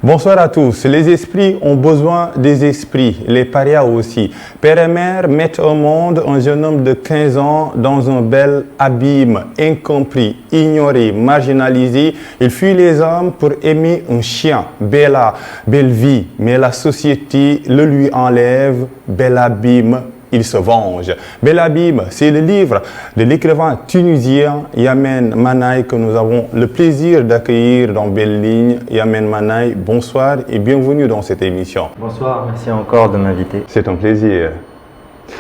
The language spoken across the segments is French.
Bonsoir à tous. Les esprits ont besoin des esprits, les parias aussi. Père et mère mettent au monde un jeune homme de 15 ans dans un bel abîme, incompris, ignoré, marginalisé. Il fuit les hommes pour aimer un chien. Bella, belle vie, mais la société le lui enlève. Bel abîme, il se venge. Bel abîme, c'est le livre de l'écrivain tunisien Yamen Manaï que nous avons le plaisir d'accueillir dans Belle Ligne. Yamen Manaï, bonsoir et bienvenue dans cette émission. Bonsoir, merci encore de m'inviter. C'est un plaisir.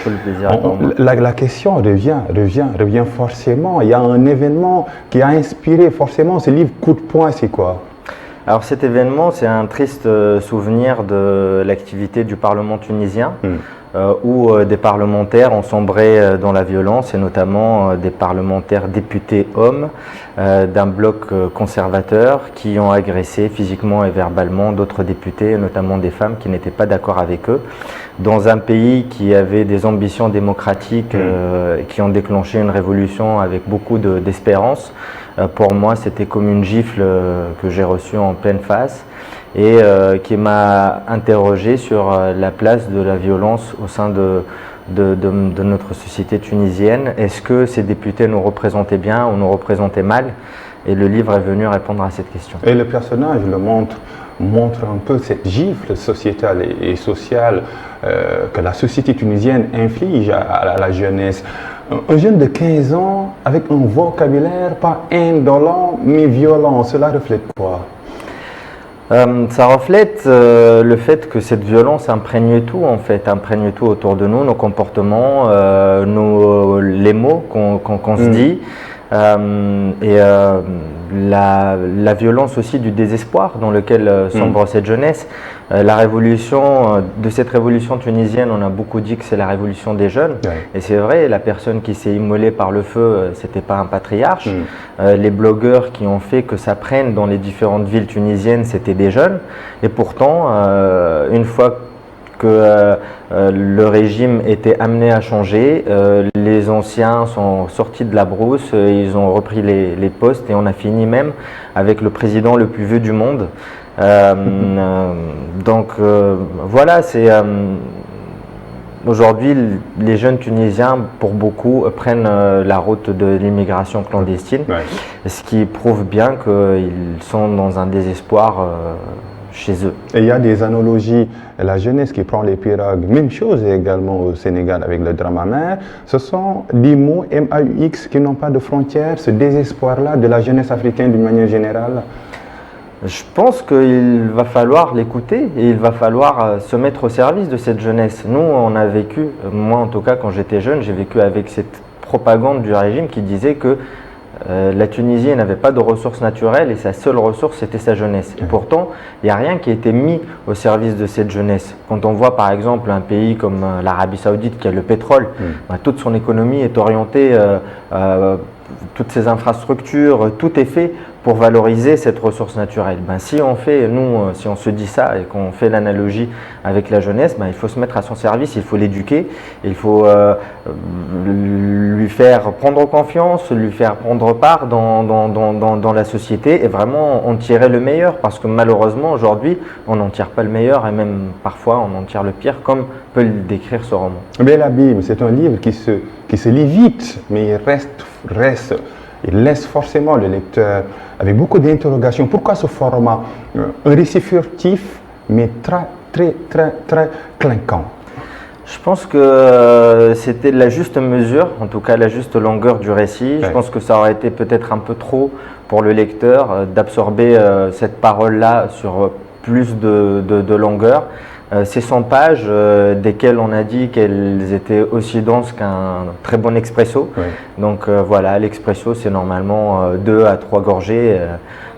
Tout le plaisir pour moi. La question revient forcément. Il y a un événement qui a inspiré forcément ce livre Coup de poing, c'est quoi? Alors cet événement, c'est un triste souvenir de l'activité du Parlement tunisien. Où des parlementaires ont sombré dans la violence et notamment des parlementaires députés hommes d'un bloc conservateur qui ont agressé physiquement et verbalement d'autres députés, notamment des femmes qui n'étaient pas d'accord avec eux, dans un pays qui avait des ambitions démocratiques qui ont déclenché une révolution avec beaucoup d'espérance. Pour moi, c'était comme une gifle que j'ai reçue en pleine face et qui m'a interrogé sur la place de la violence au sein de notre société tunisienne. Est-ce que ces députés nous représentaient bien ou nous représentaient mal? Et le livre est venu répondre à cette question. Et le personnage montre un peu cette gifle sociétale et sociale que la société tunisienne inflige à la jeunesse. Un jeune de 15 ans avec un vocabulaire pas indolent mais violent, cela reflète quoi? Ça reflète le fait que cette violence imprègne tout en fait, imprègne tout autour de nous, nos comportements, les mots qu'on se dit. La violence aussi du désespoir dans lequel sombre cette jeunesse. La révolution, de cette révolution tunisienne, on a beaucoup dit que c'est la révolution des jeunes. Et c'est vrai, la personne qui s'est immolée par le feu, c'était pas un patriarche. Les blogueurs qui ont fait que ça prenne dans les différentes villes tunisiennes, c'était des jeunes. Et pourtant, une fois que le régime était amené à changer, les anciens sont sortis de la brousse, ils ont repris les postes et on a fini même avec le président le plus vieux du monde. Donc voilà, c'est aujourd'hui les jeunes Tunisiens, pour beaucoup, prennent la route de l'immigration clandestine, ce qui prouve bien qu'ils sont dans un désespoir chez eux. Et il y a des analogies, la jeunesse qui prend les pirogues, même chose également au Sénégal avec le drame amer, ce sont des mots MAUX qui n'ont pas de frontières, ce désespoir-là de la jeunesse africaine d'une manière générale. Je pense qu'il va falloir l'écouter et il va falloir se mettre au service de cette jeunesse. Nous, on a vécu, moi en tout cas quand j'étais jeune, j'ai vécu avec cette propagande du régime qui disait que la Tunisie n'avait pas de ressources naturelles et sa seule ressource c'était sa jeunesse. Et pourtant, il n'y a rien qui a été mis au service de cette jeunesse. Quand on voit par exemple un pays comme l'Arabie Saoudite qui a le pétrole, toute son économie est orientée, toutes ses infrastructures, tout est fait pour valoriser cette ressource naturelle. Si on fait, nous, si on se dit ça et qu'on fait l'analogie avec la jeunesse, il faut se mettre à son service, il faut l'éduquer, il faut lui faire prendre confiance, lui faire prendre part dans la société et vraiment en tirer le meilleur, parce que malheureusement aujourd'hui on n'en tire pas le meilleur et même parfois on en tire le pire, comme peut le décrire ce roman. Bel abîme, c'est un livre qui se lit vite, mais il laisse forcément le lecteur avec beaucoup d'interrogations. Pourquoi ce format? Un récit furtif, mais très clinquant. Je pense que c'était la juste mesure, en tout cas la juste longueur du récit. Je pense que ça aurait été peut-être un peu trop pour le lecteur d'absorber cette parole-là sur plus de longueur. Ces 100 pages, desquelles on a dit qu'elles étaient aussi denses qu'un très bon expresso. Donc voilà, l'expresso c'est normalement 2 à 3 gorgées.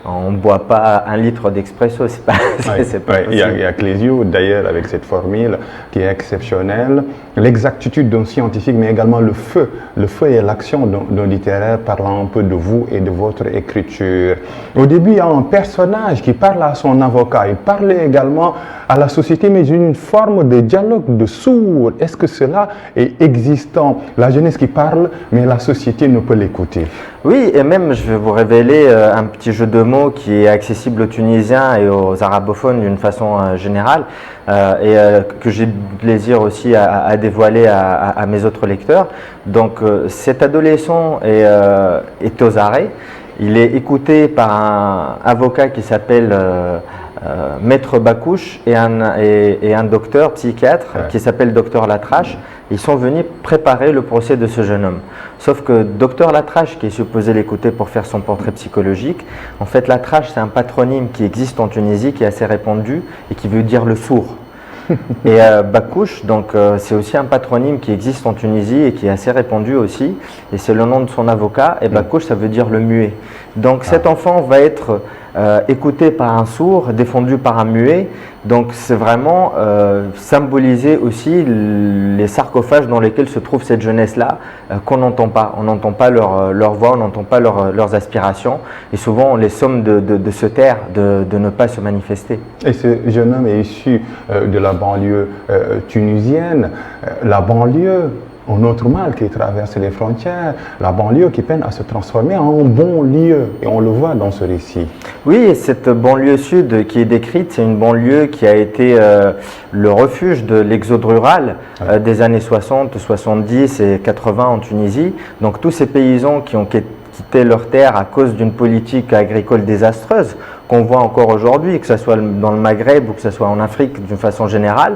On ne boit pas 1 litre d'expresso, c'est pas possible. Il y a Clésio d'ailleurs avec cette formule qui est exceptionnelle. L'exactitude d'un scientifique, mais également le feu et l'action d'un littéraire parlant un peu de vous et de votre écriture. Au début, il y a un personnage qui parle à son avocat, il parle également à la société, mais une forme de dialogue de sourds. Est-ce que cela est existant? La jeunesse qui parle, mais la société ne peut l'écouter. Oui, et même je vais vous révéler un petit jeu de mots mot qui est accessible aux Tunisiens et aux arabophones d'une façon générale que j'ai plaisir aussi à dévoiler à mes autres lecteurs. Donc cet adolescent est aux arrêts. Il est écouté par un avocat qui s'appelle Maître Bakouche et un docteur psychiatre qui s'appelle Docteur Latrache. Ils sont venus préparer le procès de ce jeune homme. Sauf que Docteur Latrache, qui est supposé l'écouter pour faire son portrait psychologique, en fait Latrache c'est un patronyme qui existe en Tunisie, qui est assez répandu et qui veut dire le sourd. Et Bakouche, donc c'est aussi un patronyme qui existe en Tunisie et qui est assez répandu aussi, et c'est le nom de son avocat, et Bakouche ça veut dire le muet. Donc cet enfant va être écouté par un sourd, défendu par un muet, donc c'est vraiment symboliser aussi les sarcophages dans lesquels se trouve cette jeunesse-là, qu'on n'entend pas. On n'entend pas leur voix, on n'entend pas leurs aspirations, et souvent on les somme de se taire, de ne pas se manifester. Et ce jeune homme est issu de la banlieue tunisienne, la banlieue, un autre mal qui traverse les frontières, la banlieue qui peine à se transformer en un bon lieu, et on le voit dans ce récit. Oui, et cette banlieue sud qui est décrite, c'est une banlieue qui a été le refuge de l'exode rural des années 60, 70 et 80 en Tunisie. Donc tous ces paysans qui ont quitté leur terre à cause d'une politique agricole désastreuse, qu'on voit encore aujourd'hui, que ce soit dans le Maghreb ou que ce soit en Afrique d'une façon générale,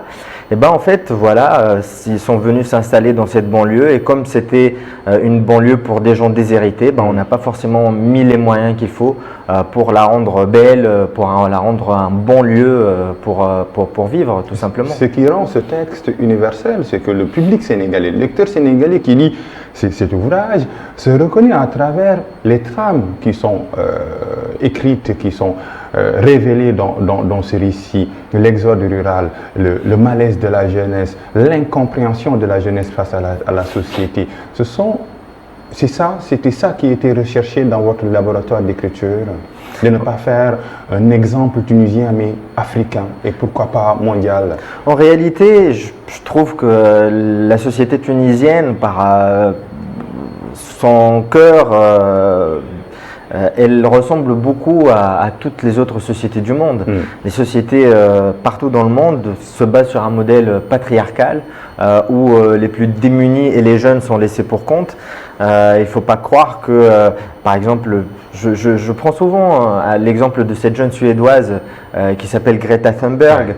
et ben en fait voilà, ils sont venus s'installer dans cette banlieue, et comme c'était une banlieue pour des gens déshérités, ben on n'a pas forcément mis les moyens qu'il faut pour la rendre belle, pour la rendre un bon lieu pour vivre tout simplement. Ce qui rend ce texte universel, c'est que le public sénégalais, le lecteur sénégalais qui lit cet ouvrage, se reconnaît à travers les trames qui sont écrites, qui sont révélées dans ce récit, l'exode rural, le malaise de la jeunesse, l'incompréhension de la jeunesse face à la société. C'était ça qui était recherché dans votre laboratoire d'écriture, de ne pas faire un exemple tunisien mais africain et pourquoi pas mondial. En réalité, je trouve que la société tunisienne, par son cœur, elle ressemble beaucoup à toutes les autres sociétés du monde. Les sociétés partout dans le monde se basent sur un modèle patriarcal où les plus démunis et les jeunes sont laissés pour compte. Il ne faut pas croire que, par exemple, je prends souvent l'exemple de cette jeune Suédoise qui s'appelle Greta Thunberg,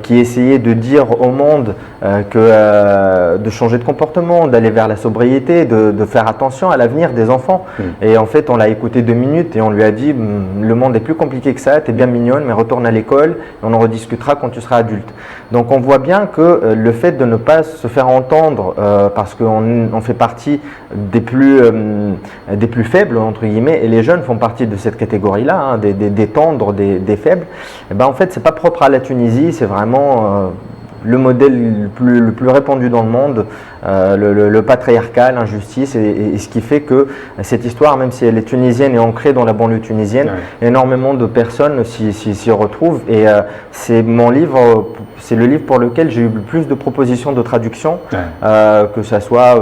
qui essayait de dire au monde de changer de comportement, d'aller vers la sobriété, de faire attention à l'avenir des enfants. Et en fait, on l'a écouté 2 minutes et on lui a dit le monde est plus compliqué que ça, tu es bien mignonne, mais retourne à l'école et on en rediscutera quand tu seras adulte. Donc on voit bien que le fait de ne pas se faire entendre parce qu'on fait partie des plus faibles, entre guillemets, et les jeunes font partie de cette catégorie-là, hein, des tendres, des faibles, et ben en fait, c'est pas propre à la Tunisie, c'est vraiment le modèle le plus répandu dans le monde, le patriarcat, l'injustice, et ce qui fait que cette histoire, même si elle est tunisienne et ancrée dans la banlieue tunisienne, énormément de personnes s'y retrouvent, et c'est mon livre, c'est le livre pour lequel j'ai eu le plus de propositions de traduction, que ce soit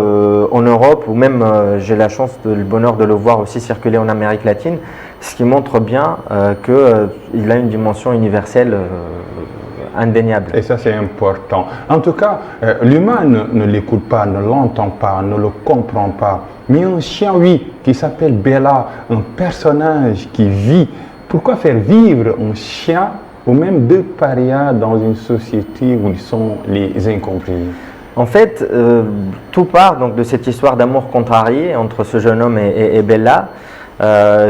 en Europe, ou même j'ai la chance, le bonheur de le voir aussi circuler en Amérique latine, ce qui montre bien qu'il a une dimension universelle indéniable. Et ça, c'est important. En tout cas, l'humain ne l'écoute pas, ne l'entend pas, ne le comprend pas. Mais un chien, oui, qui s'appelle Bella, un personnage qui vit. Pourquoi faire vivre un chien ou même 2 parias dans une société où ils sont les incompris? En fait, tout part donc de cette histoire d'amour contrarié entre ce jeune homme et Bella.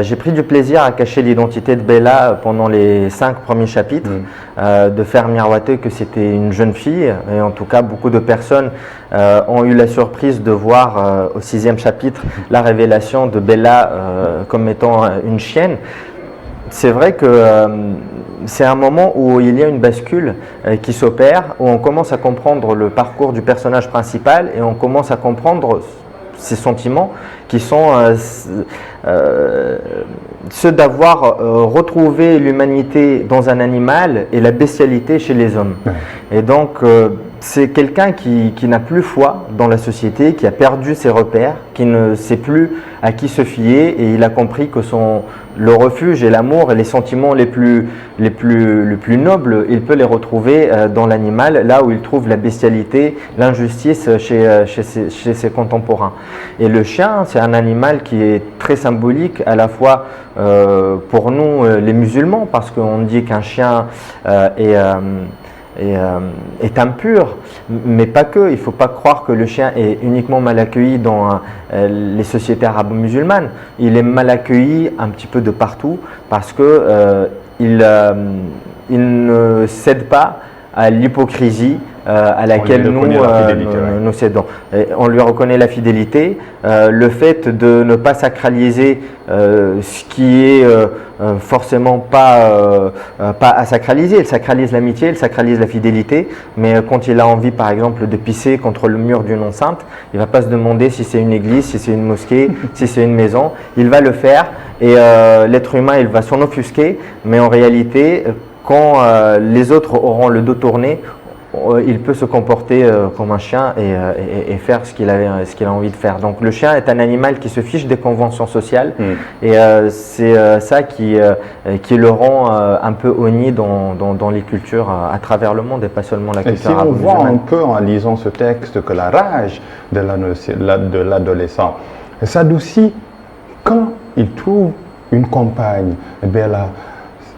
J'ai pris du plaisir à cacher l'identité de Bella pendant les 5 premiers chapitres, de faire miroiter que c'était une jeune fille, et en tout cas beaucoup de personnes ont eu la surprise de voir au 6e chapitre la révélation de Bella comme étant une chienne. C'est vrai que c'est un moment où il y a une bascule qui s'opère, où on commence à comprendre le parcours du personnage principal et on commence à comprendre ses sentiments qui sont ceux d'avoir retrouvé l'humanité dans un animal et la bestialité chez les hommes. Et donc c'est quelqu'un qui n'a plus foi dans la société, qui a perdu ses repères, qui ne sait plus à qui se fier, et il a compris que le refuge et l'amour et les sentiments les plus nobles, il peut les retrouver dans l'animal, là où il trouve la bestialité, l'injustice chez ses contemporains. Et le chien, c'est un animal qui est très symbolique à la fois pour nous les musulmans, parce qu'on dit qu'un chien est impur, mais pas que. Il ne faut pas croire que le chien est uniquement mal accueilli dans les sociétés arabo-musulmanes. Il est mal accueilli un petit peu de partout parce que il ne cède pas à l'hypocrisie à laquelle nous cédons. Et on lui reconnaît la fidélité, le fait de ne pas sacraliser ce qui est forcément pas à sacraliser. Il sacralise l'amitié, il sacralise la fidélité, mais quand il a envie par exemple de pisser contre le mur d'une enceinte, il ne va pas se demander si c'est une église, si c'est une mosquée, si c'est une maison, il va le faire et l'être humain il va s'en offusquer, mais en réalité quand les autres auront le dos tourné, il peut se comporter comme un chien et faire ce qu'il a envie de faire. Donc le chien est un animal qui se fiche des conventions sociales et c'est ça qui le rend un peu honni dans les cultures à travers le monde et pas seulement la culture arabo-musulmane. Et si on voit un peu en lisant ce texte que la rage de l'adolescent s'adoucit quand il trouve une compagne, Bella.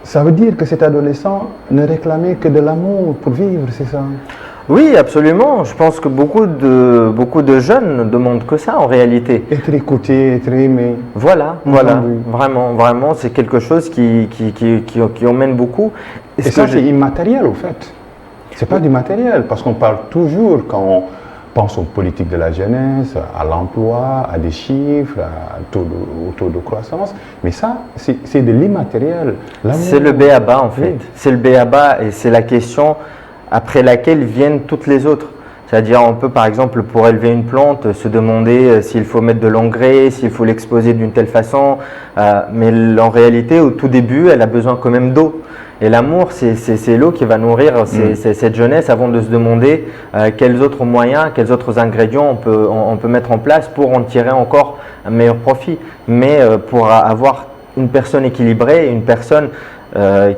Ça veut dire que cet adolescent ne réclamait que de l'amour pour vivre, c'est ça? Oui, absolument. Je pense que beaucoup de jeunes ne demandent que ça en réalité. Être écouté, être aimé. Voilà. Vraiment, c'est quelque chose qui emmène beaucoup. Et ça, c'est immatériel au fait. C'est pas du matériel, parce qu'on parle toujours quand on pense aux politiques de la jeunesse, à l'emploi, à des chiffres, au taux de croissance. Mais ça, c'est de l'immatériel. C'est le b.a.-ba en fait. Oui. C'est le b.a.-ba et c'est la question après laquelle viennent toutes les autres. C'est-à-dire, on peut par exemple, pour élever une plante, se demander s'il faut mettre de l'engrais, s'il faut l'exposer d'une telle façon. Mais en réalité, au tout début, elle a besoin quand même d'eau. Et l'amour, c'est l'eau qui va nourrir cette jeunesse avant de se demander quels autres moyens, quels autres ingrédients on peut mettre en place pour en tirer encore un meilleur profit. Mais pour avoir une personne équilibrée, une personne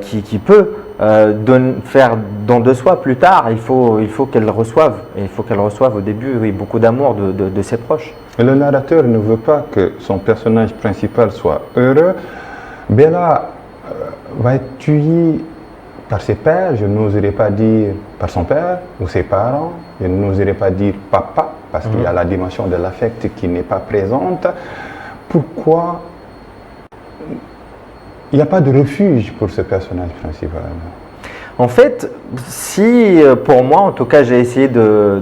qui peut faire don de soi plus tard, il faut qu'elle reçoive. Et il faut qu'elle reçoive au début beaucoup d'amour de ses proches. Et le narrateur ne veut pas que son personnage principal soit heureux. Bella va être tué par ses pères, je n'oserais pas dire par son père ou ses parents, je n'oserais pas dire papa, parce qu'il y a la dimension de l'affect qui n'est pas présente. Pourquoi il n'y a pas de refuge pour ce personnage principal? En fait, si pour moi, en tout cas, j'ai essayé de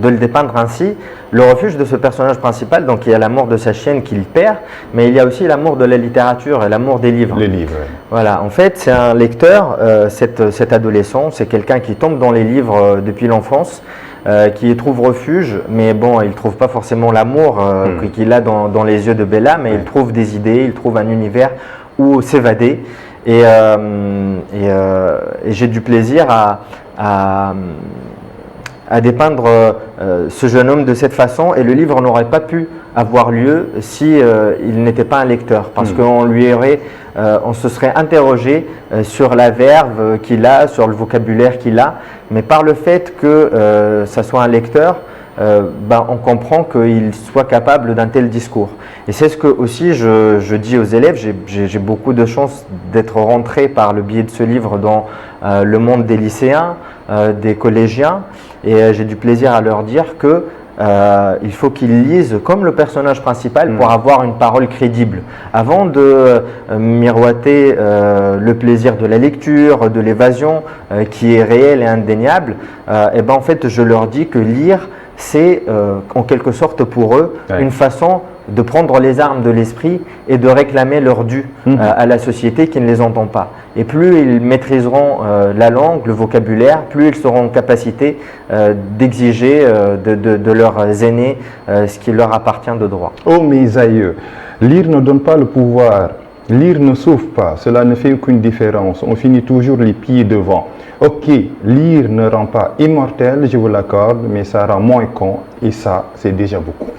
le dépeindre ainsi, le refuge de ce personnage principal, donc il y a l'amour de sa chienne qu'il perd, mais il y a aussi l'amour de la littérature et l'amour des livres. Les livres. Voilà, en fait, c'est un lecteur, cet adolescent, c'est quelqu'un qui tombe dans les livres depuis l'enfance, qui y trouve refuge, mais bon, il ne trouve pas forcément l'amour qu'il a dans les yeux de Bella, mais il trouve des idées, il trouve un univers où s'évader. Et j'ai du plaisir à dépeindre ce jeune homme de cette façon, et le livre n'aurait pas pu avoir lieu si il n'était pas un lecteur, parce on se serait interrogé sur la verve qu'il a, sur le vocabulaire qu'il a, mais par le fait que ça soit un lecteur, on comprend qu'il soit capable d'un tel discours. Et c'est ce que aussi je dis aux élèves. J'ai beaucoup de chance d'être rentré par le biais de ce livre dans le monde des lycéens, des collégiens, et j'ai du plaisir à leur dire que il faut qu'ils lisent comme le personnage principal pour avoir une parole crédible. Avant de miroiter le plaisir de la lecture, de l'évasion, qui est réel et indéniable, en fait, je leur dis que lire, c'est en quelque sorte pour eux une façon de prendre les armes de l'esprit et de réclamer leur dû à la société qui ne les entend pas. Et plus ils maîtriseront la langue, le vocabulaire, plus ils seront en capacité d'exiger de leurs aînés ce qui leur appartient de droit. Oh mes aïeux, lire ne donne pas le pouvoir Lire ne sauve pas, cela ne fait aucune différence. On finit toujours les pieds devant. Ok, lire ne rend pas immortel, je vous l'accorde, mais ça rend moins con et ça, c'est déjà beaucoup.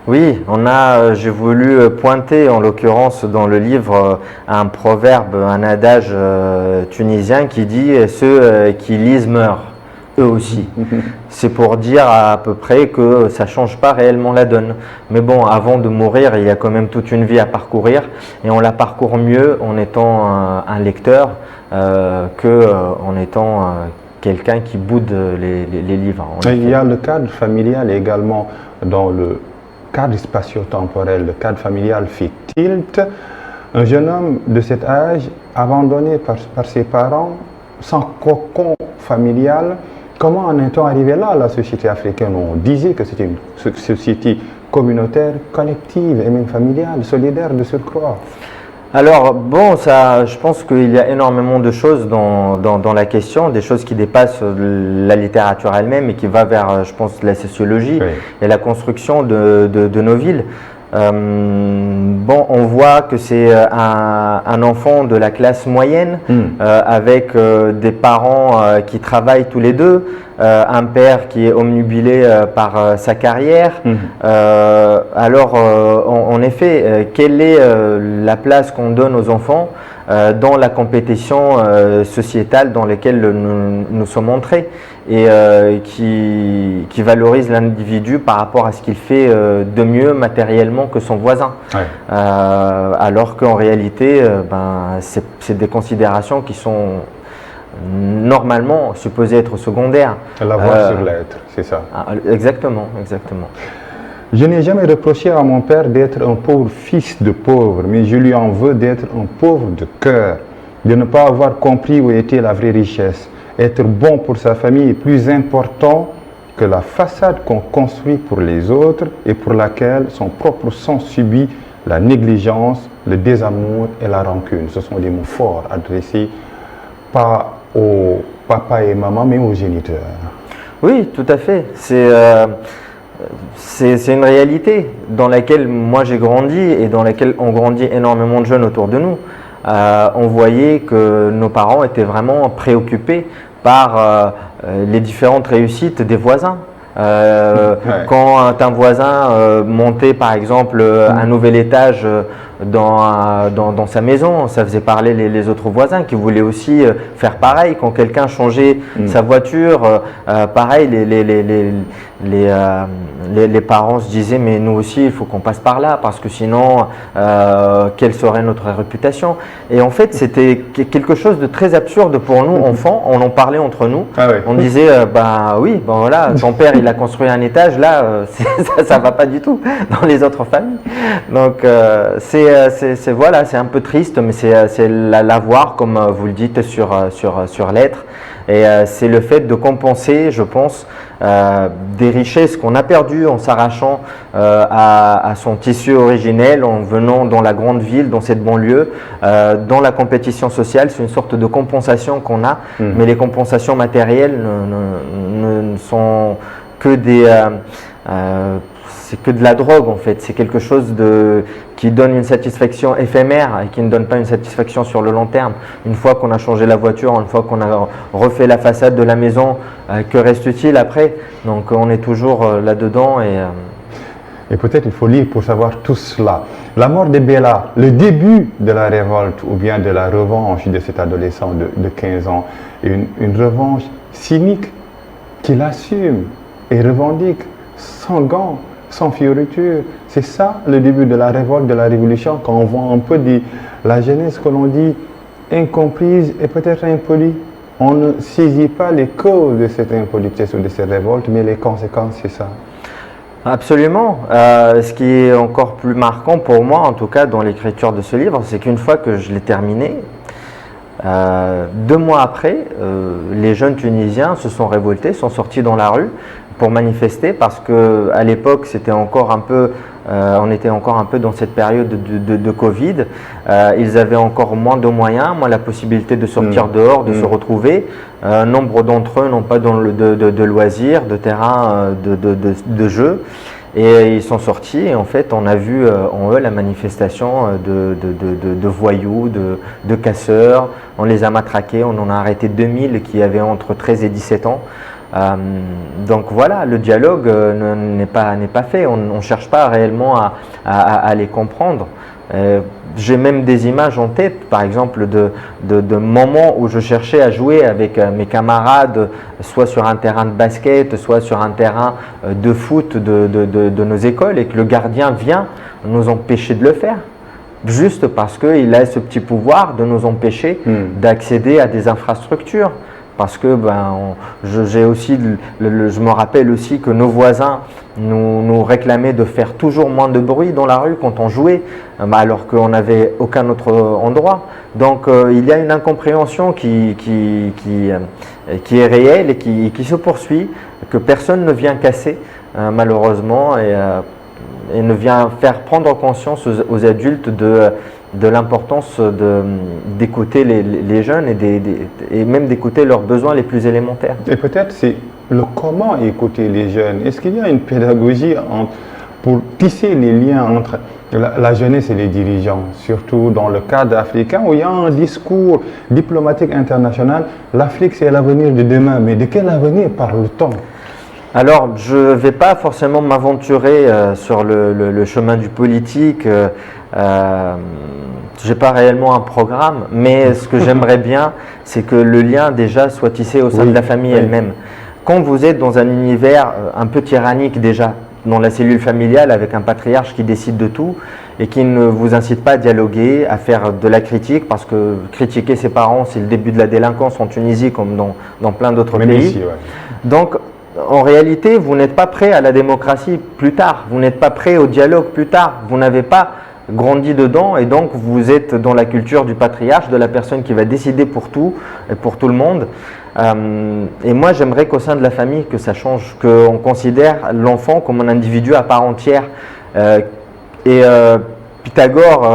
Oui, j'ai voulu pointer en l'occurrence dans le livre un proverbe, un adage tunisien qui dit « ceux qui lisent meurent ». Eux aussi. C'est pour dire à peu près que ça ne change pas réellement la donne. Mais bon, avant de mourir, il y a quand même toute une vie à parcourir et on la parcourt mieux en étant un lecteur qu'en étant quelqu'un qui boude les livres. Il y a le cadre familial également dans le cadre spatio-temporel. Le cadre familial fait tilt. Un jeune homme de cet âge, abandonné par ses parents, sans cocon familial. Comment en est-on arrivé là, la société africaine? On disait que c'était une société communautaire, collective et même familiale, solidaire de surcroît. Alors bon, je pense qu'il y a énormément de choses dans la question, des choses qui dépassent la littérature elle-même et qui va vers, je pense, la sociologie et la construction de nos villes. Bon, on voit que c'est un enfant de la classe moyenne avec des parents qui travaillent tous les deux, un père qui est omnubilé par sa carrière. Alors, en effet, quelle est la place qu'on donne aux enfants dans la compétition sociétale dans laquelle nous sommes entrés et qui valorise l'individu par rapport à ce qu'il fait de mieux matériellement que son voisin. Alors qu'en réalité, c'est des considérations qui sont normalement supposées être secondaires. L'avoir sur l'être, c'est ça. Exactement, exactement. Je n'ai jamais reproché à mon père d'être un pauvre fils de pauvre, mais je lui en veux d'être un pauvre de cœur, de ne pas avoir compris où était la vraie richesse. Être bon pour sa famille est plus important que la façade qu'on construit pour les autres et pour laquelle son propre sang subit la négligence, le désamour et la rancune. Ce sont des mots forts adressés pas aux papa et maman, mais aux géniteurs. Oui, tout à fait. C'est une réalité dans laquelle moi j'ai grandi et dans laquelle ont grandi énormément de jeunes autour de nous. On voyait que nos parents étaient vraiment préoccupés par les différentes réussites des voisins. Quand un voisin montait par exemple un nouvel étage dans sa maison, ça faisait parler les autres voisins qui voulaient aussi faire pareil. Quand quelqu'un changeait sa voiture, pareil, les parents se disaient mais nous aussi il faut qu'on passe par là parce que sinon quelle serait notre réputation? Et en fait c'était quelque chose de très absurde pour nous enfants. On en parlait entre nous. On disait oui, voilà, ton père il a construit un étage, là ça va pas du tout dans les autres familles. Donc voilà, c'est un peu triste, mais c'est l'avoir, comme vous le dites, sur l'être. Et c'est le fait de compenser, je pense, des richesses qu'on a perdues en s'arrachant à son tissu originel, en venant dans la grande ville, dans cette banlieue, dans la compétition sociale. C'est une sorte de compensation qu'on a, mais les compensations matérielles ne sont que c'est que de la drogue en fait, c'est quelque chose qui donne une satisfaction éphémère et qui ne donne pas une satisfaction sur le long terme. Une fois qu'on a changé la voiture, une fois qu'on a refait la façade de la maison, que reste-t-il après? Donc on est toujours là-dedans et peut-être il faut lire pour savoir tout cela. La mort de Bella, le début de la révolte ou bien de la revanche de cet adolescent de 15 ans, une revanche cynique qu'il assume et revendique sans gants, sans fioriture. C'est ça le début de la révolte, de la révolution, quand on voit un peu la jeunesse que l'on dit incomprise et peut-être impolie. On ne saisit pas les causes de cette impolitesse ou de cette révolte, mais les conséquences, c'est ça. Absolument. Ce qui est encore plus marquant pour moi, en tout cas dans l'écriture de ce livre, c'est qu'une fois que je l'ai terminé, 2 mois après, les jeunes Tunisiens se sont révoltés, sont sortis dans la rue pour manifester parce qu'à l'époque, c'était encore un peu, on était encore un peu dans cette période de Covid. Ils avaient encore moins de moyens, moins la possibilité de sortir dehors, de se retrouver. Nombre d'entre eux n'ont pas de loisirs, de terrain de jeu. Et ils sont sortis et en fait on a vu en eux la manifestation de voyous, de casseurs. On les a matraqués, on en a arrêté 2000 qui avaient entre 13 et 17 ans. Donc voilà, le dialogue n'est pas fait, on ne cherche pas réellement à les comprendre. J'ai même des images en tête, par exemple, de moments où je cherchais à jouer avec mes camarades, soit sur un terrain de basket, soit sur un terrain de foot de nos écoles, et que le gardien vient nous empêcher de le faire, juste parce qu'il a ce petit pouvoir de nous empêcher d'accéder à des infrastructures. Parce que je me rappelle aussi que nos voisins nous réclamaient de faire toujours moins de bruit dans la rue quand on jouait, alors qu'on n'avait aucun autre endroit. Donc il y a une incompréhension qui est réelle et qui se poursuit, que personne ne vient casser malheureusement, et ne vient faire prendre conscience aux adultes de l'importance d'écouter les jeunes et même d'écouter leurs besoins les plus élémentaires. Et peut-être c'est le comment écouter les jeunes. Est-ce qu'il y a une pédagogie pour tisser les liens entre la jeunesse et les dirigeants, surtout dans le cadre africain où il y a un discours diplomatique international, l'Afrique c'est l'avenir de demain, mais de quel avenir parle-t-on? Alors, je ne vais pas forcément m'aventurer sur le chemin du politique. Je n'ai pas réellement un programme, mais ce que j'aimerais bien, c'est que le lien déjà soit tissé au sein de la famille elle-même. Quand vous êtes dans un univers un peu tyrannique déjà, dans la cellule familiale avec un patriarche qui décide de tout et qui ne vous incite pas à dialoguer, à faire de la critique, parce que critiquer ses parents, c'est le début de la délinquance en Tunisie comme dans plein d'autres pays. Ici, Donc, en réalité, vous n'êtes pas prêt à la démocratie plus tard, vous n'êtes pas prêt au dialogue plus tard, vous n'avez pas grandi dedans et donc vous êtes dans la culture du patriarche, de la personne qui va décider pour tout et pour tout le monde. Et moi, j'aimerais qu'au sein de la famille, que ça change, qu'on considère l'enfant comme un individu à part entière. Pythagore,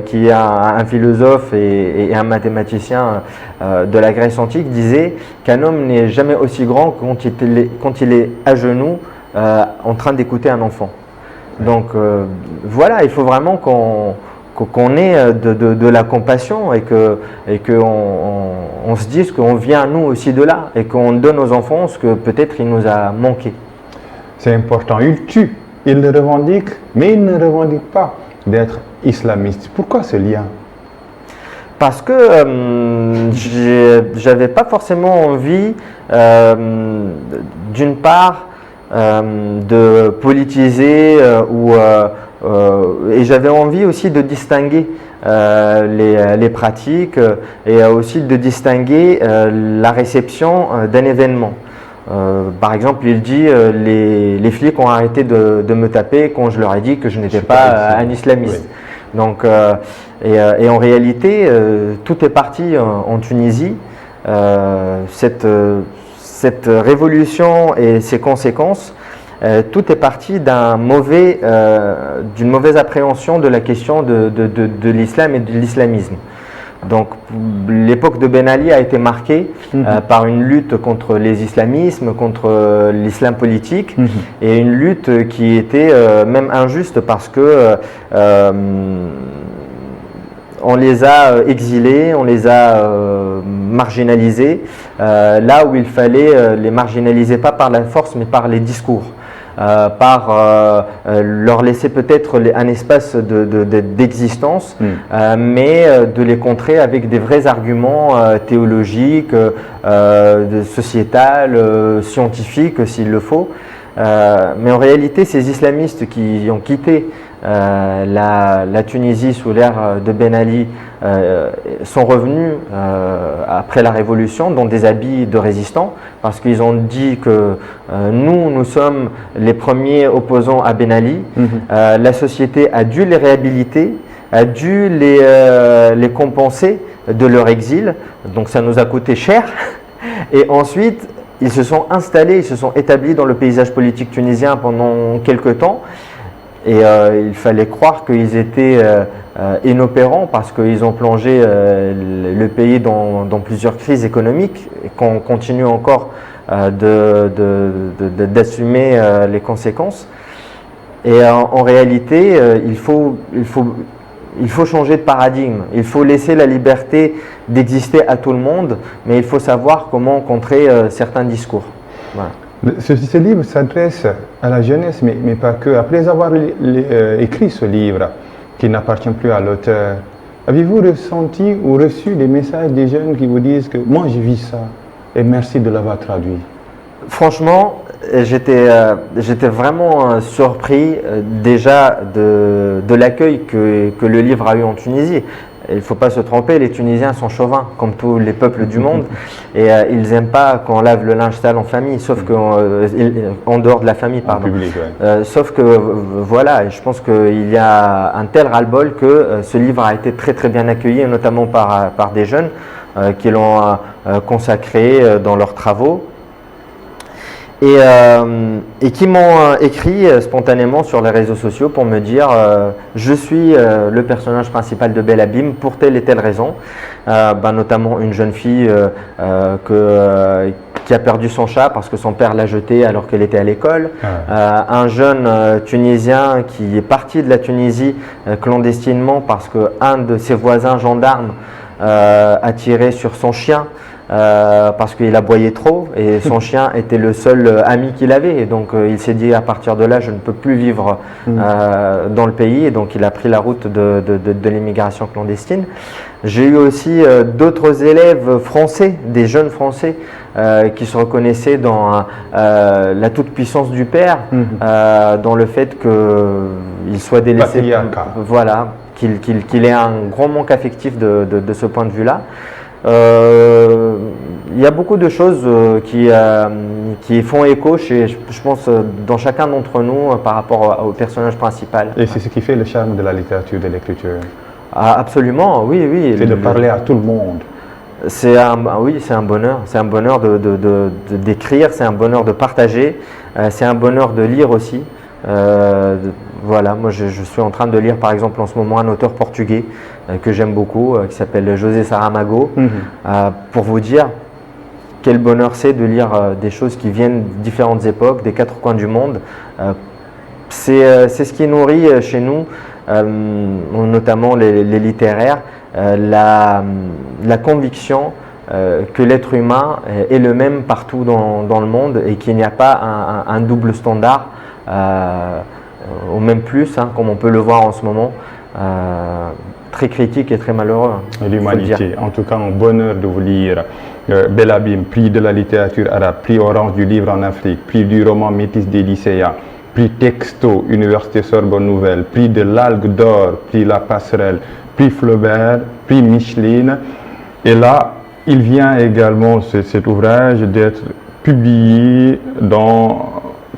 qui est un philosophe et un mathématicien de la Grèce antique, disait qu'un homme n'est jamais aussi grand quand il est à genoux en train d'écouter un enfant. Donc voilà, il faut vraiment qu'on ait de la compassion et qu'on se dise qu'on vient nous aussi de là et qu'on donne aux enfants ce que peut-être il nous a manqué. C'est important, il tue, il le revendique, mais il ne revendique pas d'être islamiste. Pourquoi ce lien? Parce que j'avais pas forcément envie, d'une part, de politiser et j'avais envie aussi de distinguer les pratiques et aussi de distinguer la réception d'un événement. Par exemple, il dit les flics ont arrêté de me taper quand je leur ai dit que je n'étais pas un islamiste. Oui. Donc, et en réalité, tout est parti en Tunisie. Cette révolution et ses conséquences, tout est parti d'une mauvaise appréhension de la question de l'islam et de l'islamisme. Donc l'époque de Ben Ali a été marquée par une lutte contre les islamismes, contre l'islam politique, et une lutte qui était même injuste parce que on les a exilés, on les a marginalisés, là où il fallait les marginaliser pas par la force mais par les discours. Par leur laisser peut-être un espace d'existence, mais de les contrer avec des vrais arguments théologiques, sociétals, scientifiques s'il le faut. Mais en réalité, ces islamistes qui ont quitté la Tunisie sous l'ère de Ben Ali sont revenus après la Révolution dans des habits de résistants parce qu'ils ont dit que nous sommes les premiers opposants à Ben Ali. La société a dû les réhabiliter, a dû les compenser de leur exil, donc ça nous a coûté cher. Et ensuite, ils se sont installés, ils se sont établis dans le paysage politique tunisien pendant quelques temps. Et il fallait croire qu'ils étaient inopérants parce qu'ils ont plongé le pays dans plusieurs crises économiques et qu'on continue encore d'assumer les conséquences. Et en réalité, il faut changer de paradigme. Il faut laisser la liberté d'exister à tout le monde, mais il faut savoir comment contrer certains discours. Voilà. Ce livre s'adresse à la jeunesse, mais pas que. Après avoir écrit ce livre, qui n'appartient plus à l'auteur, avez-vous ressenti ou reçu des messages des jeunes qui vous disent que moi je vis ça et merci de l'avoir traduit? Franchement, j'étais vraiment surpris déjà de l'accueil que le livre a eu en Tunisie. Il ne faut pas se tromper, les Tunisiens sont chauvins, comme tous les peuples du monde, et ils n'aiment pas qu'on lave le linge sale en famille, sauf en dehors de la famille, pardon. Public, ouais. Sauf que voilà, je pense qu'il y a un tel ras-le-bol que ce livre a été très très bien accueilli, notamment par des jeunes qui l'ont consacré dans leurs travaux. Et qui m'ont écrit spontanément sur les réseaux sociaux pour me dire je suis le personnage principal de Bel Abîme pour telle et telle raison, notamment une jeune fille qui a perdu son chat parce que son père l'a jeté alors qu'elle était à l'école, un jeune Tunisien qui est parti de la Tunisie clandestinement parce qu'un de ses voisins gendarmes a tiré sur son chien. Parce qu'il aboyait trop et son chien était le seul ami qu'il avait, et donc il s'est dit à partir de là je ne peux plus vivre dans le pays, et donc il a pris la route de l'immigration clandestine. J'ai eu aussi d'autres élèves français, des jeunes français qui se reconnaissaient dans la toute-puissance du père, dans le fait qu'il soit délaissé, voilà, qu'il ait un grand manque affectif de ce point de vue-là. Il y a beaucoup de choses qui font écho, je pense, dans chacun d'entre nous par rapport au personnage principal. Et c'est ce qui fait le charme de la littérature, de l'écriture. Ah, absolument, oui. C'est de parler à tout le monde. Oui, c'est un bonheur. C'est un bonheur d'écrire, c'est un bonheur de partager, c'est un bonheur de lire aussi. Voilà, moi je suis en train de lire par exemple en ce moment un auteur portugais que j'aime beaucoup, qui s'appelle José Saramago, pour vous dire quel bonheur c'est de lire des choses qui viennent de différentes époques, des quatre coins du monde. C'est ce qui nourrit chez nous, notamment les littéraires, la conviction que l'être humain est le même partout dans le monde et qu'il n'y a pas un double standard. Ou même plus, comme on peut le voir en ce moment, très critique et très malheureux. L'humanité, en tout cas un bonheur de vous lire. Bel Abîme, prix de la littérature arabe, prix Orange du livre en Afrique, prix du roman Métis des lycéens, prix Texto, Université Sorbonne Nouvelle, prix de l'Algue d'Or, prix La Passerelle, prix Flaubert, prix Micheline. Et là, il vient également, cet ouvrage, d'être publié dans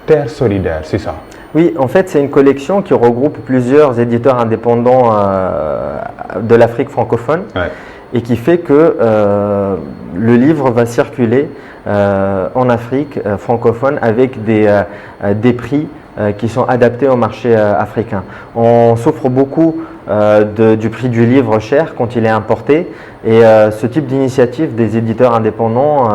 Terre Solidaire, c'est ça? Oui, en fait, c'est une collection qui regroupe plusieurs éditeurs indépendants de l'Afrique francophone, et qui fait que le livre va circuler en Afrique francophone avec des prix qui sont adaptés au marché africain. On souffre beaucoup du prix du livre cher quand il est importé, et ce type d'initiative des éditeurs indépendants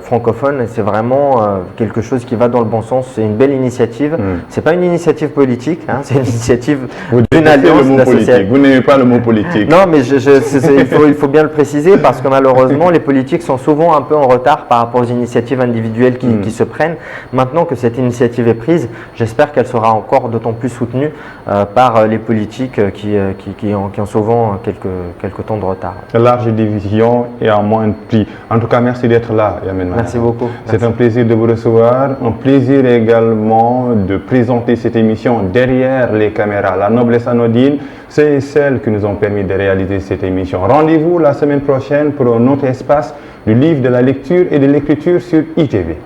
francophones, c'est vraiment quelque chose qui va dans le bon sens. C'est une belle initiative. C'est pas une initiative politique, c'est une initiative d'une alliance d'associations. Vous n'aimez pas le mot politique. Non, mais il faut bien le préciser, parce que malheureusement les politiques sont souvent un peu en retard par rapport aux initiatives individuelles qui se prennent. Maintenant que cette initiative est prise, j'espère qu'elle sera encore d'autant plus soutenue par les politiques qui ont souvent quelques temps de retard. Large division et à moins de prix. En tout cas, merci d'être là, Yamin. Merci beaucoup. C'est un plaisir de vous recevoir, un plaisir également de présenter cette émission derrière les caméras. La noblesse anodine, c'est celle qui nous ont permis de réaliser cette émission. Rendez-vous la semaine prochaine pour un autre espace du livre, de la lecture et de l'écriture sur ITV.